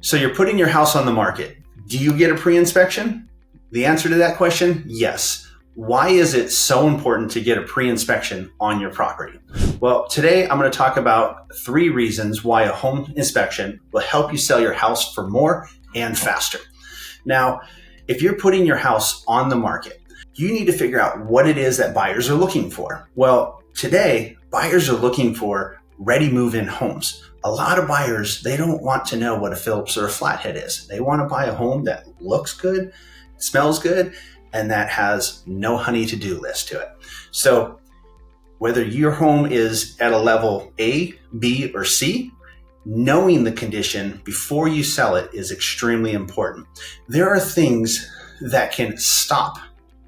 So you're putting your house on the market. Do you get a pre-inspection? The answer to that question, yes. Why is it so important to get a pre-inspection on your property? Well, today I'm going to talk about 3 reasons why a home inspection will help you sell your house for more and faster. Now, if you're putting your house on the market, you need to figure out what it is that buyers are looking for. Well, today, buyers are looking for ready move-in homes. A lot of buyers, they don't want to know what a Phillips or a Flathead is. They want to buy a home that looks good, smells good, and that has no honey to-do list to it. So whether your home is at a level A, B, or C, knowing the condition before you sell it is extremely important. There are things that can stop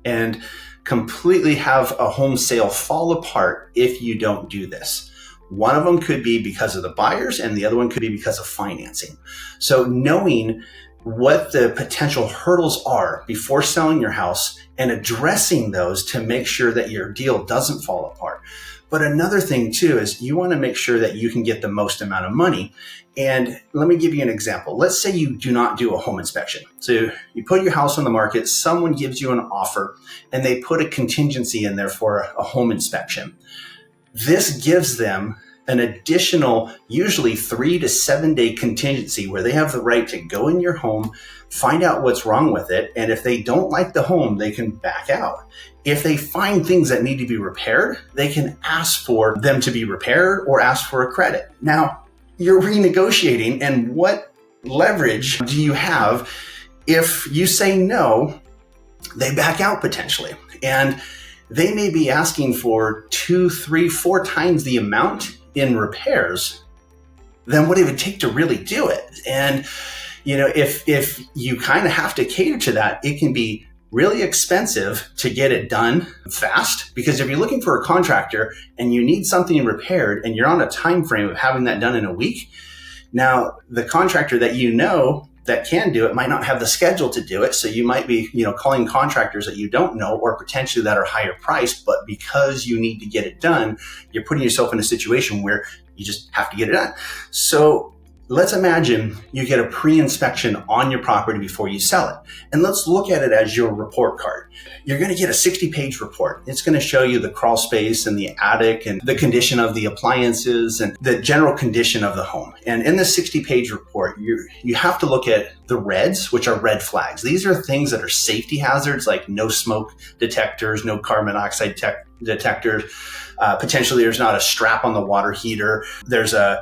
and completely have a home sale fall apart if you don't do this. One of them could be because of the buyers, and the other one could be because of financing. So knowing what the potential hurdles are before selling your house and addressing those to make sure that your deal doesn't fall apart. But another thing too is you want to make sure that you can get the most amount of money. And let me give you an example. Let's say you do not do a home inspection. So you put your house on the market, someone gives you an offer, and they put a contingency in there for a home inspection. This gives them an additional, usually 3 to 7 day contingency where they have the right to go in your home, find out what's wrong with it. And if they don't like the home, they can back out. If they find things that need to be repaired, they can ask for them to be repaired or ask for a credit. Now, you're renegotiating, and what leverage do you have if you say no, they back out potentially. And they may be asking for 2, 3, 4 times the amount in repairs than what it would take to really do it. And, if you kind of have to cater to that, it can be really expensive to get it done fast. Because if you're looking for a contractor and you need something repaired and you're on a time frame of having that done in a week, now the contractor that can do it might not have the schedule to do it. So you might be, calling contractors that you don't know or potentially that are higher priced, but because you need to get it done, you're putting yourself in a situation where you just have to get it done. So let's imagine you get a pre-inspection on your property before you sell it. And let's look at it as your report card. You're going to get a 60-page report. It's going to show you the crawl space and the attic and the condition of the appliances and the general condition of the home. And in this 60-page report, you have to look at the reds, which are red flags. These are things that are safety hazards, like no smoke detectors, no carbon monoxide detectors. Potentially, there's not a strap on the water heater. There's a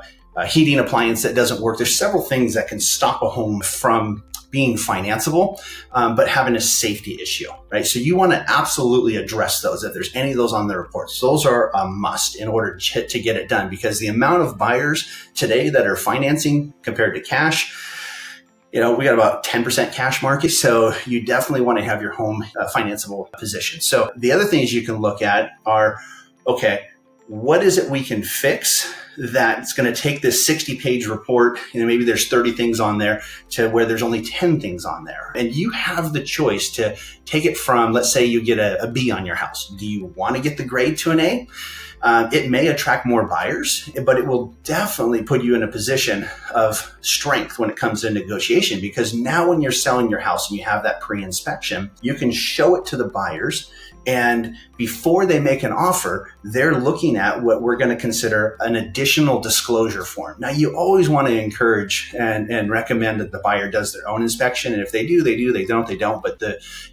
heating appliance that doesn't work. There's several things that can stop a home from being financeable, but having a safety issue, right? So you want to absolutely address those if there's any of those on the reports. Those are a must in order to get it done, because the amount of buyers today that are financing compared to cash, we got about 10% cash market. So you definitely want to have your home financeable position. So the other things you can look at are, okay, what is it we can fix that's going to take this 60-page report, maybe there's 30 things on there, to where there's only 10 things on there. And you have the choice to take it from, let's say you get a B on your house. Do you want to get the grade to an A? It may attract more buyers, but it will definitely put you in a position of strength when it comes to negotiation, because now when you're selling your house and you have that pre-inspection, you can show it to the buyers. And before they make an offer, they're looking at what we're going to consider an additional disclosure form. Now, you always want to encourage and recommend that the buyer does their own inspection. And if they do, they do. They don't, they don't. But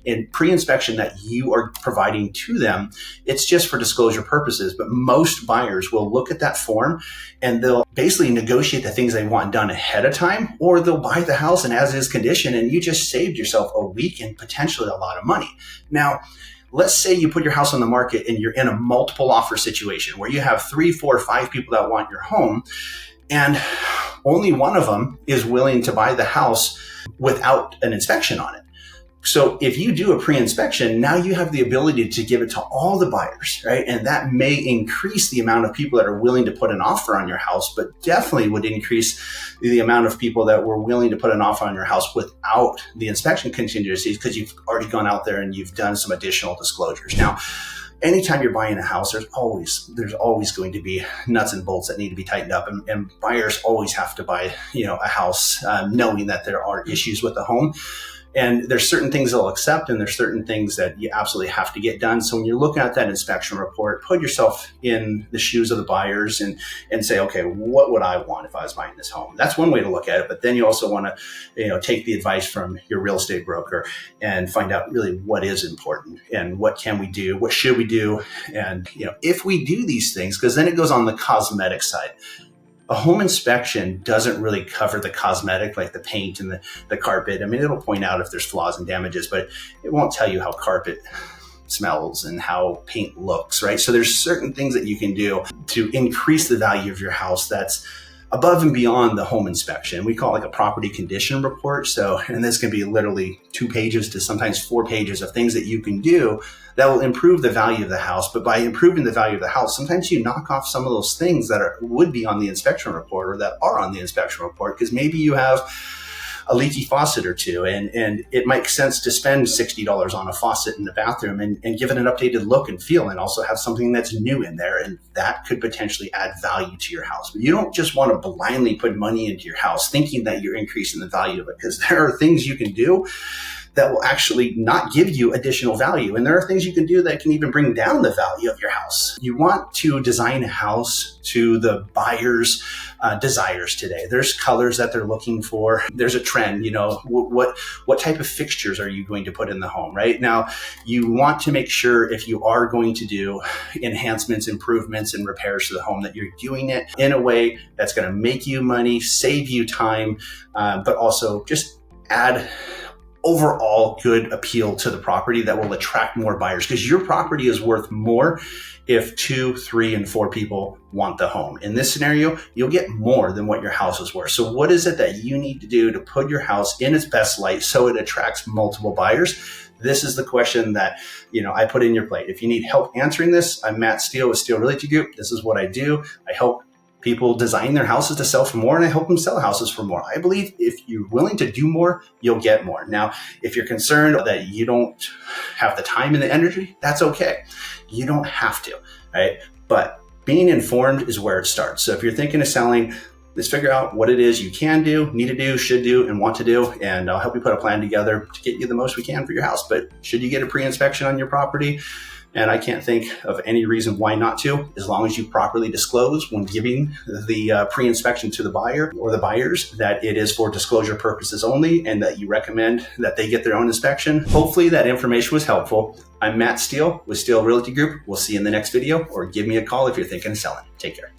in pre-inspection that you are providing to them, it's just for disclosure purposes. But most buyers will look at that form and they'll basically negotiate the things they want done ahead of time, or they'll buy the house in as is condition, and you just saved yourself a week and potentially a lot of money. Now, let's say you put your house on the market and you're in a multiple offer situation where you have 3, 4, 5 people that want your home, and only one of them is willing to buy the house without an inspection on it. So if you do a pre-inspection, now you have the ability to give it to all the buyers, right? And that may increase the amount of people that are willing to put an offer on your house, but definitely would increase the amount of people that were willing to put an offer on your house without the inspection contingencies, because you've already gone out there and you've done some additional disclosures. Now, anytime you're buying a house, there's always going to be nuts and bolts that need to be tightened up, and buyers always have to buy, a house knowing that there are issues with the home. And there's certain things they'll accept, and there's certain things that you absolutely have to get done. So when you're looking at that inspection report, put yourself in the shoes of the buyers and say, okay, what would I want if I was buying this home? That's one way to look at it. But then you also want to, take the advice from your real estate broker and find out really what is important and what can we do, what should we do, and if we do these things, because then it goes on the cosmetic side. A home inspection doesn't really cover the cosmetic, like the paint and the carpet. I mean, it'll point out if there's flaws and damages, but it won't tell you how carpet smells and how paint looks, right? So there's certain things that you can do to increase the value of your house that's above and beyond the home inspection. We call it like a property condition report. So, and this can be literally 2 pages to sometimes 4 pages of things that you can do that will improve the value of the house. But by improving the value of the house, sometimes you knock off some of those things that would be on the inspection report or that are on the inspection report, because maybe you have a leaky faucet or two, and it makes sense to spend $60 on a faucet in the bathroom and give it an updated look and feel, and also have something that's new in there, and that could potentially add value to your house. But you don't just want to blindly put money into your house thinking that you're increasing the value of it, because there are things you can do that will actually not give you additional value. And there are things you can do that can even bring down the value of your house. You want to design a house to the buyer's desires today. There's colors that they're looking for. There's a trend, what type of fixtures are you going to put in the home, right? Now, you want to make sure if you are going to do enhancements, improvements, and repairs to the home, that you're doing it in a way that's going to make you money, save you time, but also just add overall good appeal to the property that will attract more buyers, because your property is worth more if 2, 3, and 4 people want the home. In this scenario, you'll get more than what your house is worth. So what is it that you need to do to put your house in its best light so it attracts multiple buyers? This is the question that, I put in your plate. If you need help answering this, I'm Matt Steele with Steele Realty Group. This is what I do. I help people design their houses to sell for more, and I help them sell houses for more. I believe if you're willing to do more, you'll get more. Now, if you're concerned that you don't have the time and the energy, that's okay. You don't have to, right? But being informed is where it starts. So if you're thinking of selling, let's figure out what it is you can do, need to do, should do, and want to do, and I'll help you put a plan together to get you the most we can for your house. But should you get a pre-inspection on your property? And I can't think of any reason why not to, as long as you properly disclose when giving the pre-inspection to the buyer or the buyers that it is for disclosure purposes only, and that you recommend that they get their own inspection. Hopefully that information was helpful. I'm Matt Steele with Steele Realty Group. We'll see you in the next video, or give me a call if you're thinking of selling. Take care.